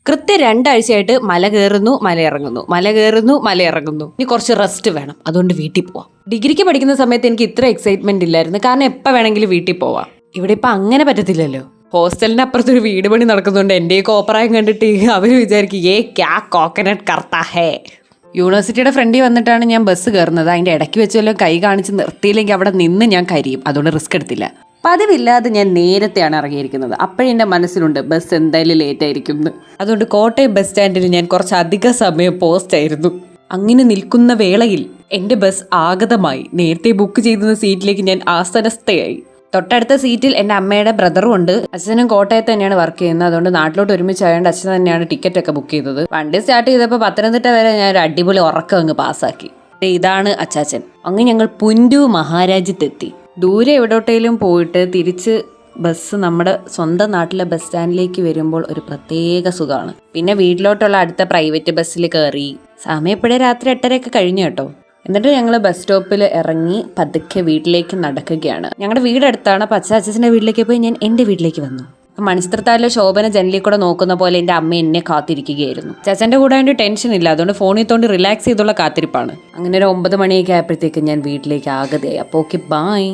കൃത്യം 2 ആഴ്ചയായിട്ട് മല കയറുന്നു മലയിറങ്ങുന്നു, മല കയറുന്നു മലയിറങ്ങുന്നു. ഇനി കുറച്ച് റെസ്റ്റ് വേണം, അതുകൊണ്ട് വീട്ടിൽ പോവാം. ഡിഗ്രിക്ക് പഠിക്കുന്ന സമയത്ത് എനിക്ക് ഇത്ര എക്സൈറ്റ്മെന്റ് ഇല്ലായിരുന്നു, കാരണം എപ്പോൾ വേണമെങ്കിലും വീട്ടിൽ പോവാം. ഇവിടെ ഇപ്പം അങ്ങനെ പറ്റത്തില്ലല്ലോ. ഹോസ്റ്റലിന് അപ്പുറത്തൊരു വീട് പണി നടക്കുന്നുണ്ട്. എൻ്റെ ഈ കോപ്രായം കണ്ടിട്ട് അവർ വിചാരിക്കും ഏ ക്യാ കോക്കനട്ട് കർത്താ ഹേ. യൂണിവേഴ്സിറ്റിയുടെ ഫ്രണ്ടിൽ വന്നിട്ടാണ് ഞാൻ ബസ് കയറുന്നത്. അതിൻ്റെ ഇടയ്ക്ക് വെച്ചല്ലോ കൈ കാണിച്ച് നിർത്തിയില്ലെങ്കിൽ അവിടെ നിന്ന് ഞാൻ കരിയും, അതുകൊണ്ട് റിസ്ക് എടുത്തില്ല. പതിവില്ലാതെ ഞാൻ നേരത്തെയാണ് ഇറങ്ങിയിരിക്കുന്നത്. അപ്പോഴെൻ്റെ മനസ്സിലുണ്ട് ബസ് എന്തായാലും ലേറ്റ് ആയിരിക്കും എന്ന്. അതുകൊണ്ട് കോട്ടയം ബസ് സ്റ്റാൻഡിൽ ഞാൻ കുറച്ചധികം സമയം പോസ്റ്റ് ആയിരുന്നു. അങ്ങനെ നിൽക്കുന്ന വേളയിൽ എൻ്റെ ബസ് ആഗതമായി. നേരത്തെ ബുക്ക് ചെയ്തിരുന്ന സീറ്റിലേക്ക് ഞാൻ ആസനസ്ഥയായി. തൊട്ടടുത്ത സീറ്റിൽ എൻ്റെ അമ്മയുടെ ബ്രദറും ഉണ്ട്. അച്ഛനും കോട്ടയത്ത് തന്നെയാണ് വർക്ക് ചെയ്യുന്നത്. അതുകൊണ്ട് നാട്ടിലോട്ട് ഒരുമിച്ചായതുകൊണ്ട് അച്ഛൻ തന്നെയാണ് ടിക്കറ്റ് ഒക്കെ ബുക്ക് ചെയ്തത്. വണ്ടി സ്റ്റാർട്ട് ചെയ്തപ്പോൾ പത്തനംതിട്ട വരെ ഞാൻ ഒരു അടിപൊളി ഉറക്കം അങ്ങ് പാസ്സാക്കി. ഇതാണ് അച്ചാച്ചൻ. അങ്ങനെ ഞങ്ങൾ പുൻഡു മഹാരാജ്യത്തെത്തി. ദൂരെ എവിടോട്ടേലും പോയിട്ട് തിരിച്ച് ബസ് നമ്മുടെ സ്വന്തം നാട്ടിലെ ബസ് സ്റ്റാൻഡിലേക്ക് വരുമ്പോൾ ഒരു പ്രത്യേക സുഖമാണ്. പിന്നെ വീട്ടിലോട്ടുള്ള അടുത്ത പ്രൈവറ്റ് ബസ്സിൽ കയറി. സമയം എപ്പോഴേ രാത്രി 8:30 കഴിഞ്ഞു കേട്ടോ. എന്നിട്ട് ഞങ്ങൾ ബസ് സ്റ്റോപ്പിൽ ഇറങ്ങി പതുക്കെ വീട്ടിലേക്ക് നടക്കുകയാണ്. ഞങ്ങളുടെ വീടടുത്താണ്. അപ്പം അച്ഛൻ്റെ വീട്ടിലേക്ക് പോയി ഞാൻ എൻ്റെ വീട്ടിലേക്ക് വന്നു. മണിസ്ത്രത്താലിലെ ശോഭന ജനലിൽ കൂടെ നോക്കുന്ന പോലെ എൻ്റെ അമ്മ എന്നെ കാത്തിരിക്കുകയായിരുന്നു. ചാച്ചൻ്റെ കൂടെ അതിൻ്റെ ടെൻഷൻ ഇല്ല, അതുകൊണ്ട് ഫോണിൽ തോണ്ടി റിലാക്സ് ചെയ്തുള്ള കാത്തിരിപ്പാണ്. അങ്ങനെ ഒരു 9 മണിയൊക്കെ ആയപ്പോഴത്തേക്ക് ഞാൻ വീട്ടിലേക്ക് ആകതെയായി. അപ്പോൾ ഓക്കെ, ബൈ.